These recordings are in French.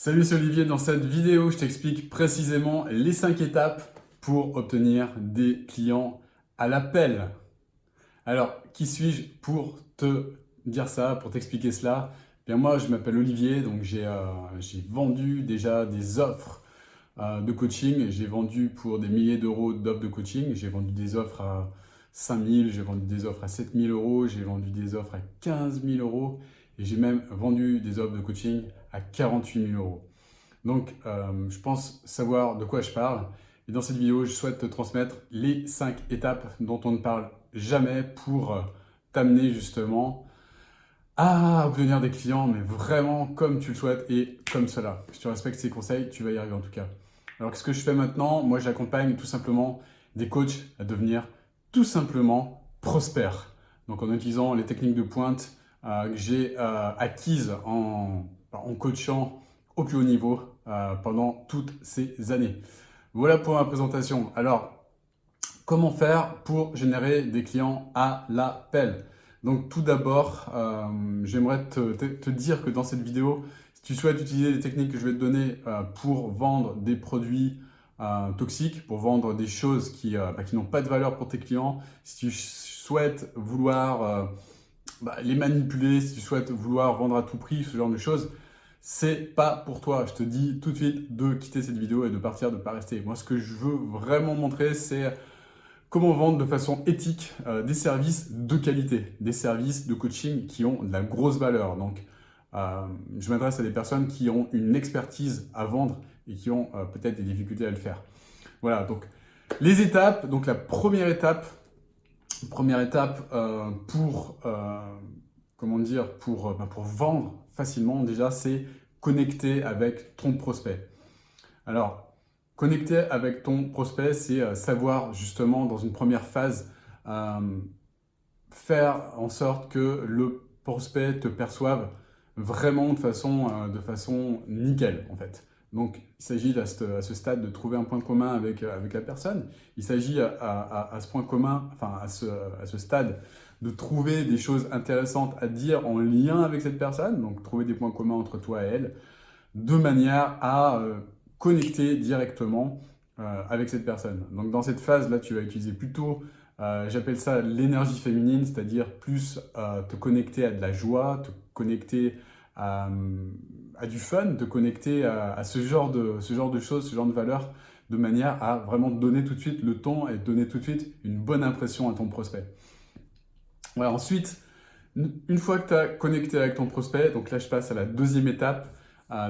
Salut, c'est Olivier. Dans cette vidéo, je t'explique précisément les 5 étapes pour obtenir des clients à l'appel. Alors, qui suis-je pour te dire ça, pour t'expliquer cela? Bien, moi, je m'appelle Olivier, donc j'ai vendu déjà des offres de coaching. J'ai vendu pour des milliers d'euros d'offres de coaching. J'ai vendu des offres à 5 000, j'ai vendu des offres à 7 000 euros, j'ai vendu des offres à 15 000 euros et j'ai même vendu des offres de coaching à 48 000 euros. Donc, je pense savoir de quoi je parle. Et dans cette vidéo, je souhaite te transmettre les 5 étapes dont on ne parle jamais pour t'amener justement à obtenir des clients, mais vraiment comme tu le souhaites et comme cela. Si tu respectes ces conseils, tu vas y arriver en tout cas. Alors, qu'est-ce que je fais maintenant? Moi, j'accompagne tout simplement des coachs à devenir tout simplement prospères. Donc, en utilisant les techniques de pointe que j'ai acquises en coachant au plus haut niveau pendant toutes ces années. Voilà pour ma présentation. Alors, comment faire pour générer des clients à l'appel? Donc tout d'abord, j'aimerais te dire que dans cette vidéo, si tu souhaites utiliser les techniques que je vais te donner pour vendre des produits toxiques, pour vendre des choses qui n'ont pas de valeur pour tes clients, si tu souhaites vouloir les manipuler, si tu souhaites vouloir vendre à tout prix, ce genre de choses, c'est pas pour toi. Je te dis tout de suite de quitter cette vidéo et de partir, de ne pas rester. Moi, ce que je veux vraiment montrer, c'est comment vendre de façon éthique des services de qualité, des services de coaching qui ont de la grosse valeur. Donc, je m'adresse à des personnes qui ont une expertise à vendre et qui ont peut-être des difficultés à le faire. Voilà, donc les étapes. Donc, la première étape pour, pour vendre facilement, déjà, c'est connecter avec ton prospect. Alors, connecter avec ton prospect, c'est savoir justement dans une première phase faire en sorte que le prospect te perçoive vraiment de façon nickel en fait. Donc, il s'agit à ce stade de trouver un point commun avec la personne. Il s'agit à ce point commun, enfin à ce stade, de trouver des choses intéressantes à dire en lien avec cette personne, donc trouver des points communs entre toi et elle, de manière à connecter directement avec cette personne. Donc dans cette phase-là, tu vas utiliser plutôt, j'appelle ça l'énergie féminine, c'est-à-dire plus te connecter à de la joie, te connecter à du fun, te connecter à ce genre de choses, ce genre de valeurs, de manière à vraiment donner tout de suite le ton et donner tout de suite une bonne impression à ton prospect. Voilà, ensuite, une fois que tu as connecté avec ton prospect, donc là je passe à la deuxième étape.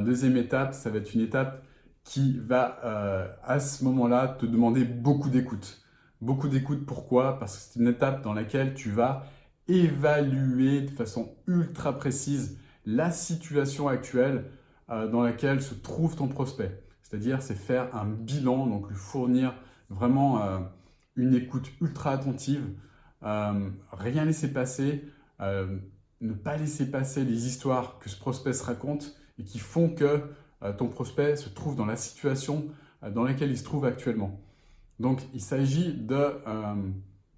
Deuxième étape, ça va être une étape qui va à ce moment-là te demander beaucoup d'écoute. Beaucoup d'écoute, pourquoi? Parce que c'est une étape dans laquelle tu vas évaluer de façon ultra précise la situation actuelle dans laquelle se trouve ton prospect. C'est-à-dire, c'est faire un bilan, donc lui fournir vraiment une écoute ultra attentive, rien laisser passer, ne pas laisser passer les histoires que ce prospect se raconte et qui font que ton prospect se trouve dans la situation dans laquelle il se trouve actuellement. Donc, il s'agit de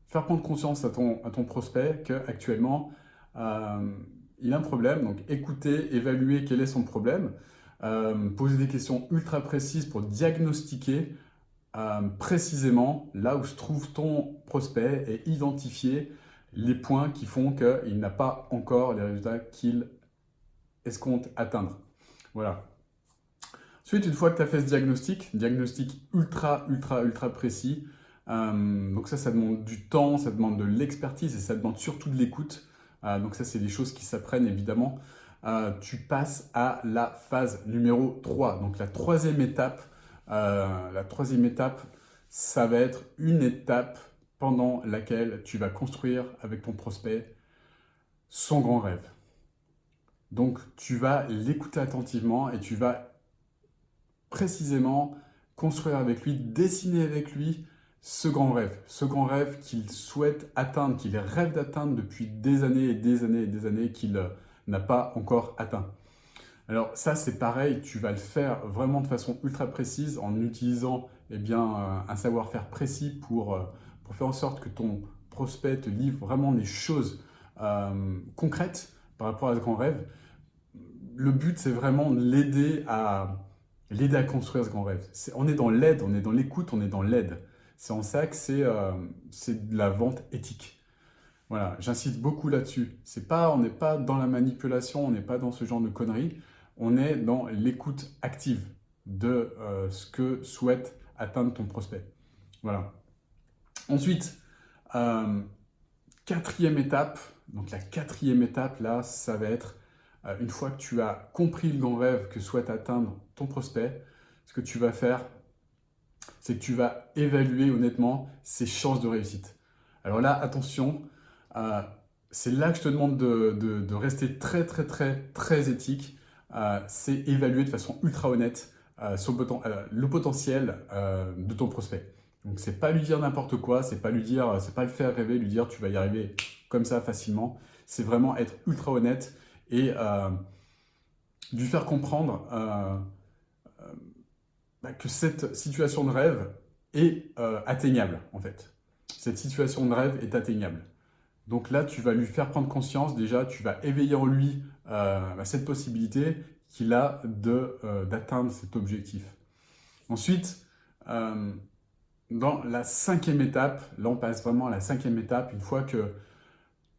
faire prendre conscience à ton prospect qu'actuellement, il a un problème. Donc, écouter, évaluer quel est son problème, poser des questions ultra précises pour diagnostiquer précisément là où se trouve ton prospect et identifier les points qui font qu'il n'a pas encore les résultats qu'il escompte atteindre. Voilà. Ensuite, une fois que tu as fait ce diagnostic ultra précis, donc ça demande du temps, ça demande de l'expertise et ça demande surtout de l'écoute. Donc ça, c'est des choses qui s'apprennent évidemment. Tu passes à la phase numéro 3. Donc la troisième étape, ça va être une étape pendant laquelle tu vas construire avec ton prospect son grand rêve. Donc tu vas l'écouter attentivement et tu vas précisément construire avec lui, dessiner avec lui ce grand rêve qu'il souhaite atteindre, qu'il rêve d'atteindre depuis des années et des années et des années qu'il n'a pas encore atteint. Alors ça, c'est pareil, tu vas le faire vraiment de façon ultra précise en utilisant un savoir-faire précis pour faire en sorte que ton prospect te livre vraiment des choses concrètes par rapport à ce grand rêve. le but, c'est vraiment de l'aider à construire ce grand rêve. On est dans l'aide, on est dans l'écoute, on est dans l'aide. C'est en ça que c'est de la vente éthique. Voilà, j'insiste beaucoup là-dessus. On n'est pas dans la manipulation, on n'est pas dans ce genre de conneries. On est dans l'écoute active de ce que souhaite atteindre ton prospect. Voilà. Ensuite, quatrième étape. Donc la quatrième étape, là, ça va être une fois que tu as compris le grand rêve que souhaite atteindre ton prospect, ce que tu vas faire, c'est que tu vas évaluer honnêtement ses chances de réussite. Alors là, attention, c'est là que je te demande de rester très éthique. C'est évaluer de façon ultra honnête le potentiel de ton prospect. Donc c'est pas lui dire n'importe quoi, c'est pas le faire rêver, lui dire tu vas y arriver comme ça facilement. C'est vraiment être ultra honnête et lui faire comprendre que cette situation de rêve est atteignable en fait. Cette situation de rêve est atteignable. Donc là, tu vas lui faire prendre conscience, déjà, tu vas éveiller en lui cette possibilité qu'il a d'atteindre cet objectif. Ensuite, dans la cinquième étape, là on passe vraiment à la cinquième étape, une fois que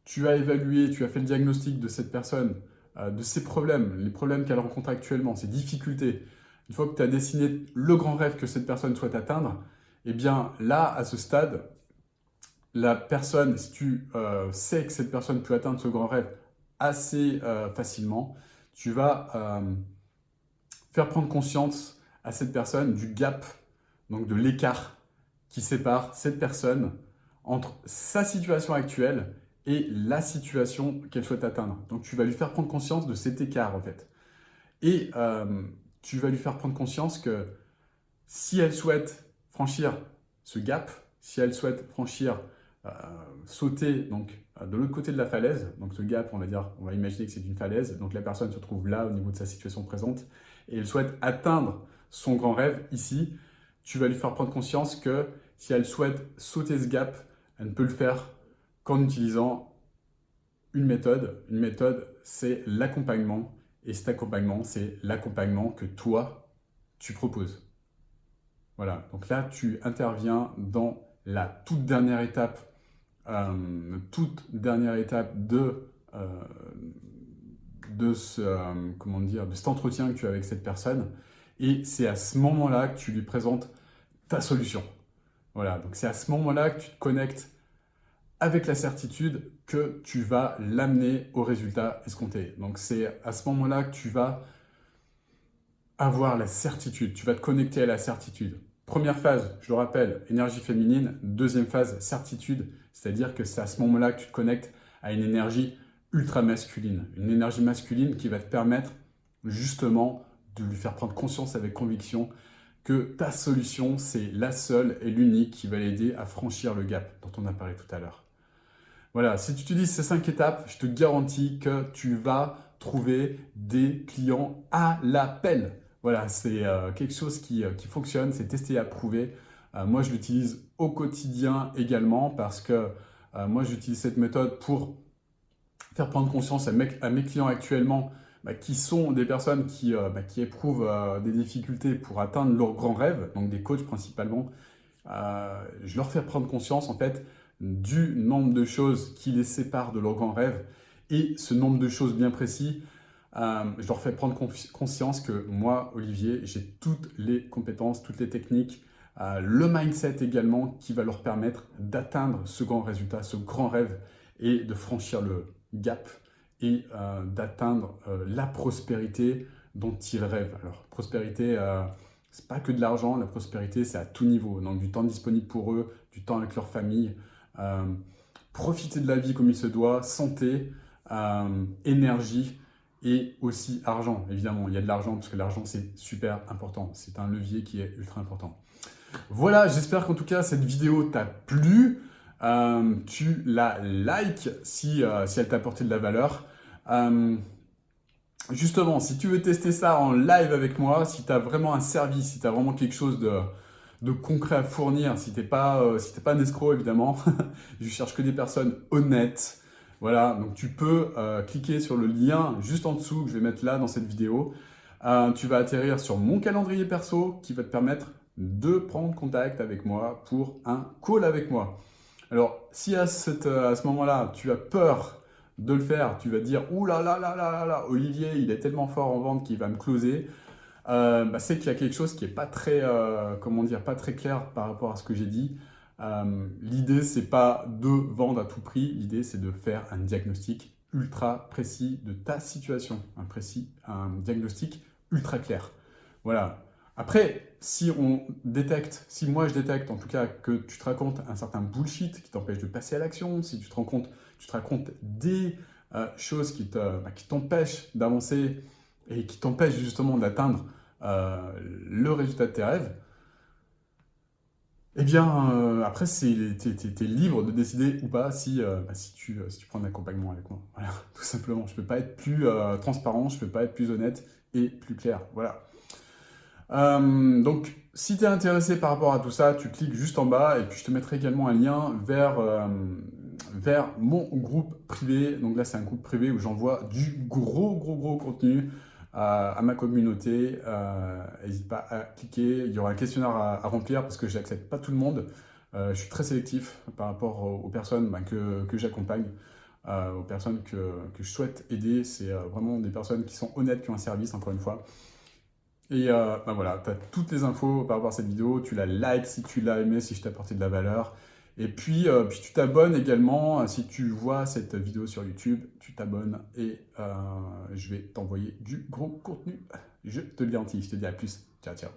tu as évalué, tu as fait le diagnostic de cette personne, de ses problèmes, les problèmes qu'elle rencontre actuellement, ses difficultés, une fois que tu as dessiné le grand rêve que cette personne souhaite atteindre, eh bien là, à ce stade, la personne, si tu sais que cette personne peut atteindre ce grand rêve assez facilement, tu vas faire prendre conscience à cette personne du gap, donc de l'écart qui sépare cette personne entre sa situation actuelle et la situation qu'elle souhaite atteindre. Donc tu vas lui faire prendre conscience de cet écart en fait. Et tu vas lui faire prendre conscience que si elle souhaite franchir ce gap, si elle souhaite sauter donc, de l'autre côté de la falaise, donc ce gap, on va imaginer que c'est une falaise, donc la personne se trouve là au niveau de sa situation présente, et elle souhaite atteindre son grand rêve ici, tu vas lui faire prendre conscience que si elle souhaite sauter ce gap, elle ne peut le faire qu'en utilisant une méthode. Une méthode, c'est l'accompagnement, et cet accompagnement, c'est l'accompagnement que toi, tu proposes. Voilà, donc là, tu interviens dans la toute dernière étape de cet entretien que tu as avec cette personne. Et c'est à ce moment-là que tu lui présentes ta solution. Voilà, donc c'est à ce moment-là que tu te connectes avec la certitude que tu vas l'amener au résultat escompté. Donc c'est à ce moment-là que tu vas avoir la certitude, tu vas te connecter à la certitude. Première phase, je le rappelle, énergie féminine. Deuxième phase, certitude, c'est-à-dire que c'est à ce moment-là que tu te connectes à une énergie ultra masculine. Une énergie masculine qui va te permettre justement de lui faire prendre conscience avec conviction que ta solution, c'est la seule et l'unique qui va l'aider à franchir le gap dont on a parlé tout à l'heure. Voilà, si tu utilises ces 5 étapes, je te garantis que tu vas trouver des clients à l'appel. Voilà, c'est quelque chose qui fonctionne, c'est testé et approuvé. Moi, je l'utilise au quotidien également parce que moi, j'utilise cette méthode pour faire prendre conscience à mes clients actuellement qui sont des personnes qui éprouvent des difficultés pour atteindre leurs grands rêves, donc des coachs principalement. Je leur fais prendre conscience en fait du nombre de choses qui les séparent de leurs grands rêves et ce nombre de choses bien précis. Je leur fais prendre conscience que moi, Olivier, j'ai toutes les compétences, toutes les techniques, le mindset également qui va leur permettre d'atteindre ce grand résultat, ce grand rêve et de franchir le gap et d'atteindre la prospérité dont ils rêvent. Alors, prospérité, c'est pas que de l'argent, la prospérité, c'est à tout niveau. Donc, du temps disponible pour eux, du temps avec leur famille, profiter de la vie comme il se doit, santé, énergie, et aussi argent, évidemment. Il y a de l'argent parce que l'argent, c'est super important. C'est un levier qui est ultra important. Voilà, j'espère qu'en tout cas, cette vidéo t'a plu. Tu la likes si elle t'a apporté de la valeur. Justement, si tu veux tester ça en live avec moi, si tu as vraiment un service, si tu as vraiment quelque chose de concret à fournir, si tu n'es pas un escroc, évidemment. Je cherche que des personnes honnêtes, Voilà, donc tu peux cliquer sur le lien juste en dessous que je vais mettre là dans cette vidéo. Tu vas atterrir sur mon calendrier perso qui va te permettre de prendre contact avec moi pour un call avec moi. Alors, si à ce moment-là, tu as peur de le faire, tu vas dire « Ouh là là là là là là, Olivier, il est tellement fort en vente qu'il va me closer », c'est qu'il y a quelque chose qui n'est pas très, comment dire, pas très clair par rapport à ce que j'ai dit. L'idée, c'est pas de vendre à tout prix, l'idée, c'est de faire un diagnostic ultra précis de ta situation, un diagnostic ultra clair. Voilà. Après, si moi je détecte en tout cas que tu te racontes un certain bullshit qui t'empêche de passer à l'action, si tu te racontes des choses qui t'empêchent d'avancer et qui t'empêchent justement d'atteindre le résultat de tes rêves, eh bien, après, t'es libre de décider ou pas si tu prends un accompagnement avec moi. Voilà, tout simplement. Je ne peux pas être plus transparent, je ne peux pas être plus honnête et plus clair. Voilà. Donc, si tu es intéressé par rapport à tout ça, tu cliques juste en bas et puis je te mettrai également un lien vers mon groupe privé. Donc là, c'est un groupe privé où j'envoie du gros contenu à ma communauté. N'hésite pas à cliquer. Il y aura un questionnaire à remplir parce que je n'accepte pas tout le monde. Je suis très sélectif par rapport aux personnes que j'accompagne, aux personnes que je souhaite aider. C'est vraiment des personnes qui sont honnêtes, qui ont un service, encore une fois. Et voilà, tu as toutes les infos par rapport à cette vidéo, tu la likes si tu l'as aimé, si je t'ai apporté de la valeur. Et puis tu t'abonnes également, si tu vois cette vidéo sur YouTube, tu t'abonnes et je vais t'envoyer du gros contenu. Je te le garantis, je te dis à plus. Ciao, ciao.